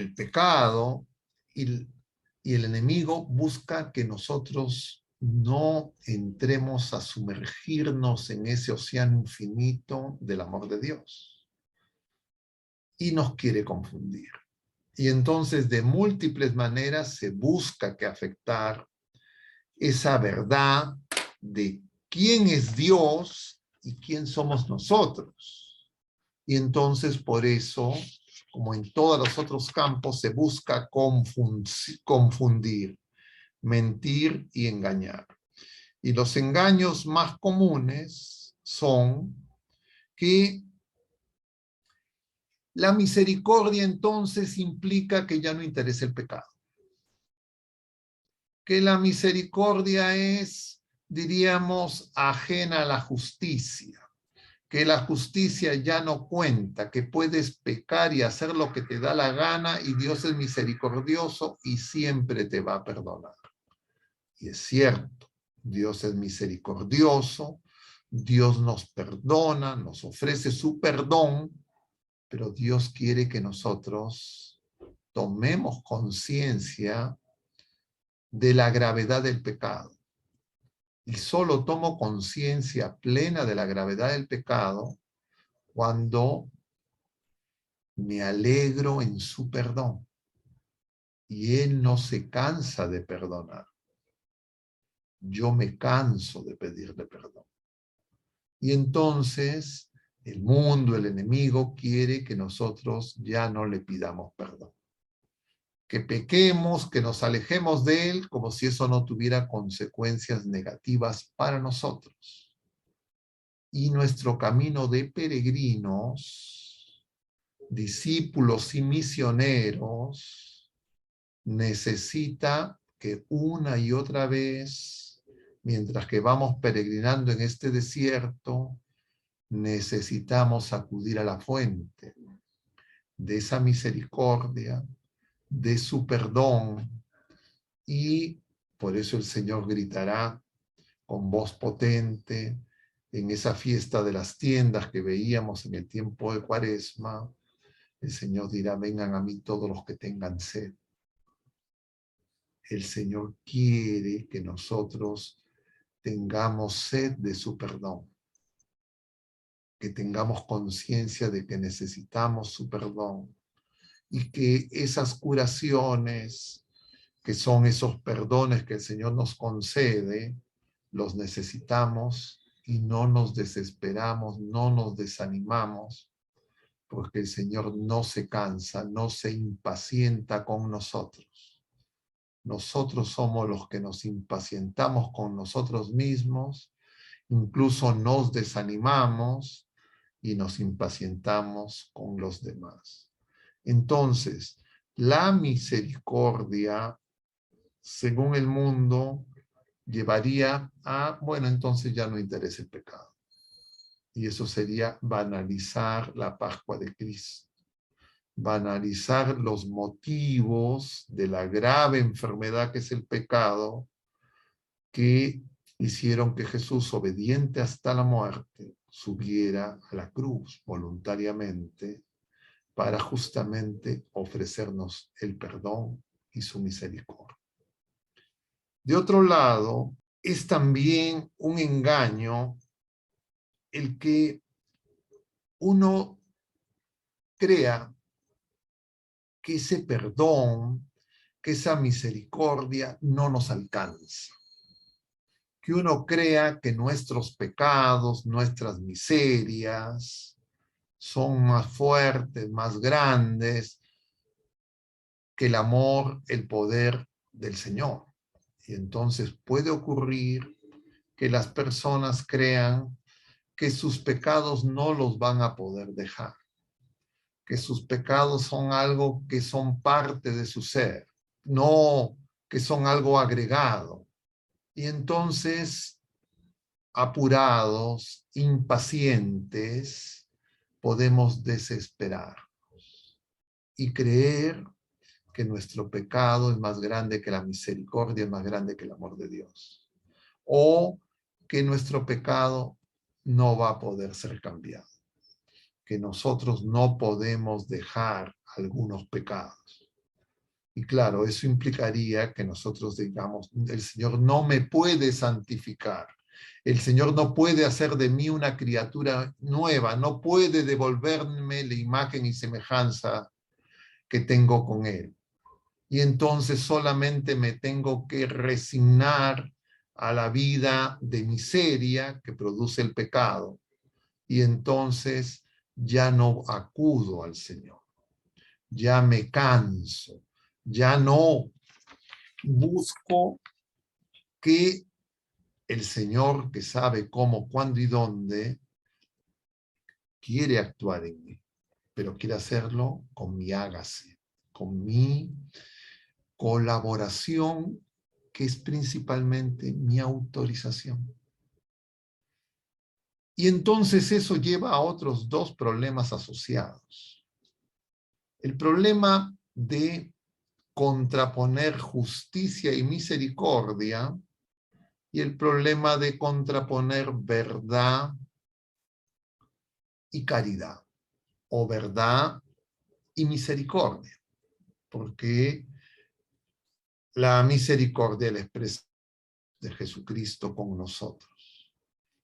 el pecado y el enemigo busca que nosotros no entremos a sumergirnos en ese océano infinito del amor de Dios. Y nos quiere confundir. Y entonces de múltiples maneras se busca que afectar esa verdad de quién es Dios y quién somos nosotros. Y entonces por eso, como en todos los otros campos, se busca confundir, mentir y engañar. Y los engaños más comunes son que la misericordia entonces implica que ya no interesa el pecado. Que la misericordia es, diríamos, ajena a la justicia. Que la justicia ya no cuenta, que puedes pecar y hacer lo que te da la gana y Dios es misericordioso y siempre te va a perdonar. Y es cierto, Dios es misericordioso, Dios nos perdona, nos ofrece su perdón, pero Dios quiere que nosotros tomemos conciencia de la gravedad del pecado. Y solo tomo conciencia plena de la gravedad del pecado cuando me alegro en su perdón. Y Él no se cansa de perdonar. Yo me canso de pedirle perdón. Y entonces el mundo, el enemigo, quiere que nosotros ya no le pidamos perdón. Que pequemos, que nos alejemos de Él, como si eso no tuviera consecuencias negativas para nosotros. Y nuestro camino de peregrinos, discípulos y misioneros, necesita que una y otra vez, mientras que vamos peregrinando en este desierto, necesitamos acudir a la fuente de esa misericordia, de su perdón, y por eso el Señor gritará con voz potente en esa fiesta de las tiendas que veíamos en el tiempo de Cuaresma. El Señor dirá: vengan a mí todos los que tengan sed. El Señor quiere que nosotros tengamos sed de su perdón, que tengamos conciencia de que necesitamos su perdón y que esas curaciones, que son esos perdones que el Señor nos concede, los necesitamos y no nos desesperamos, no nos desanimamos, porque el Señor no se cansa, no se impacienta con nosotros. Nosotros somos los que nos impacientamos con nosotros mismos, incluso nos desanimamos y nos impacientamos con los demás. Entonces, la misericordia, según el mundo, llevaría a, bueno, entonces ya no interesa el pecado. Y eso sería banalizar la Pascua de Cristo. Banalizar los motivos de la grave enfermedad que es el pecado, que hicieron que Jesús, obediente hasta la muerte, subiera a la cruz voluntariamente para justamente ofrecernos el perdón y su misericordia. De otro lado, es también un engaño el que uno crea que ese perdón, que esa misericordia no nos alcanza. Que uno crea que nuestros pecados, nuestras miserias, son más fuertes, más grandes que el amor, el poder del Señor. Y entonces puede ocurrir que las personas crean que sus pecados no los van a poder dejar, que sus pecados son algo que son parte de su ser, no que son algo agregado. Y entonces, apurados, impacientes, podemos desesperarnos y creer que nuestro pecado es más grande que la misericordia, es más grande que el amor de Dios. O que nuestro pecado no va a poder ser cambiado. Que nosotros no podemos dejar algunos pecados. Y claro, eso implicaría que nosotros digamos, el Señor no me puede santificar. El Señor no puede hacer de mí una criatura nueva, no puede devolverme la imagen y semejanza que tengo con Él. Y entonces solamente me tengo que resignar a la vida de miseria que produce el pecado. Y entonces ya no acudo al Señor, ya me canso, ya no busco que el Señor, que sabe cómo, cuándo y dónde, quiere actuar en mí, pero quiere hacerlo con mi hágase, con mi colaboración, que es principalmente mi autorización. Y entonces eso lleva a otros dos problemas asociados. El problema de contraponer justicia y misericordia y el problema de contraponer verdad y caridad, o verdad y misericordia, porque la misericordia es la expresión de Jesucristo con nosotros.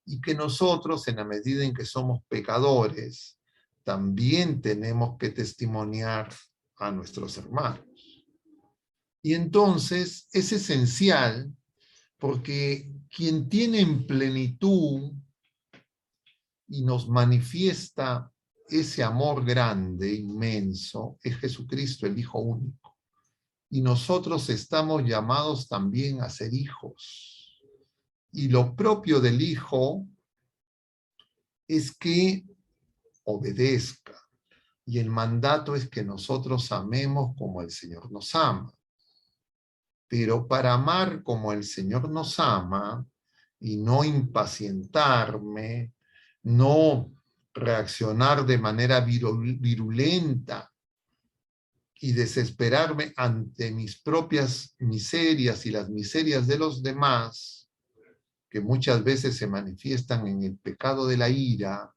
Y que nosotros, en la medida en que somos pecadores, también tenemos que testimoniar a nuestros hermanos. Y entonces es esencial, porque quien tiene en plenitud y nos manifiesta ese amor grande, inmenso, es Jesucristo, el Hijo único. Y nosotros estamos llamados también a ser hijos. Y lo propio del Hijo es que obedezca. Y el mandato es que nosotros amemos como el Señor nos ama. Pero para amar como el Señor nos ama y no impacientarme, no reaccionar de manera virulenta y desesperarme ante mis propias miserias y las miserias de los demás, que muchas veces se manifiestan en el pecado de la ira,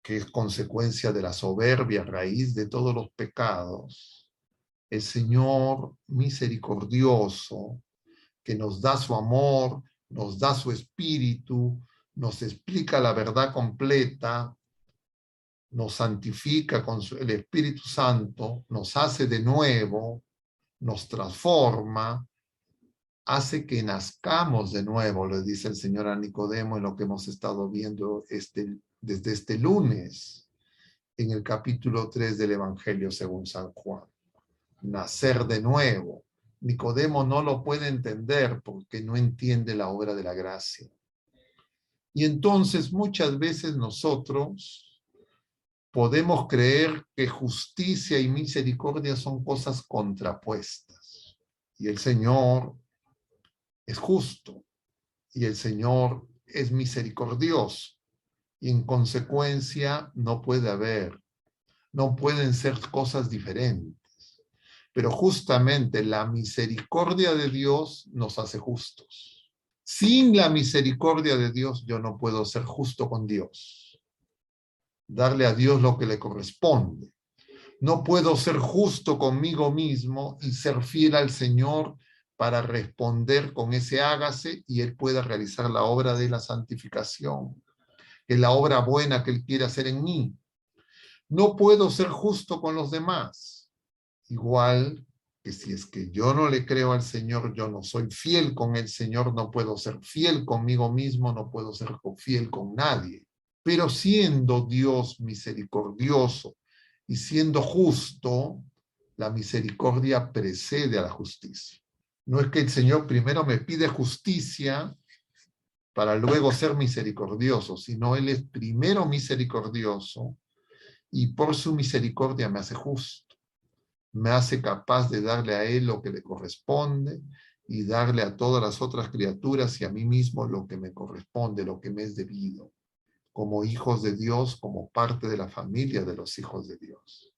que es consecuencia de la soberbia, raíz de todos los pecados. El Señor misericordioso, que nos da su amor, nos da su espíritu, nos explica la verdad completa, nos santifica con el Espíritu Santo, nos hace de nuevo, nos transforma, hace que nazcamos de nuevo, le dice el Señor a Nicodemo en lo que hemos estado viendo desde este lunes, en el capítulo 3 del Evangelio según San Juan. Nacer de nuevo. Nicodemo no lo puede entender porque no entiende la obra de la gracia. Y entonces muchas veces nosotros podemos creer que justicia y misericordia son cosas contrapuestas. Y el Señor es justo y el Señor es misericordioso. Y en consecuencia no pueden ser cosas diferentes. Pero justamente la misericordia de Dios nos hace justos. Sin la misericordia de Dios yo no puedo ser justo con Dios. Darle a Dios lo que le corresponde. No puedo ser justo conmigo mismo y ser fiel al Señor para responder con ese hágase y Él pueda realizar la obra de la santificación, que es la obra buena que Él quiere hacer en mí. No puedo ser justo con los demás. Igual que si es que yo no le creo al Señor, yo no soy fiel con el Señor, no puedo ser fiel conmigo mismo, no puedo ser fiel con nadie. Pero siendo Dios misericordioso y siendo justo, la misericordia precede a la justicia. No es que el Señor primero me pide justicia para luego ser misericordioso, sino Él es primero misericordioso y por su misericordia me hace justo. Me hace capaz de darle a Él lo que le corresponde y darle a todas las otras criaturas y a mí mismo lo que me corresponde, lo que me es debido, como hijos de Dios, como parte de la familia de los hijos de Dios.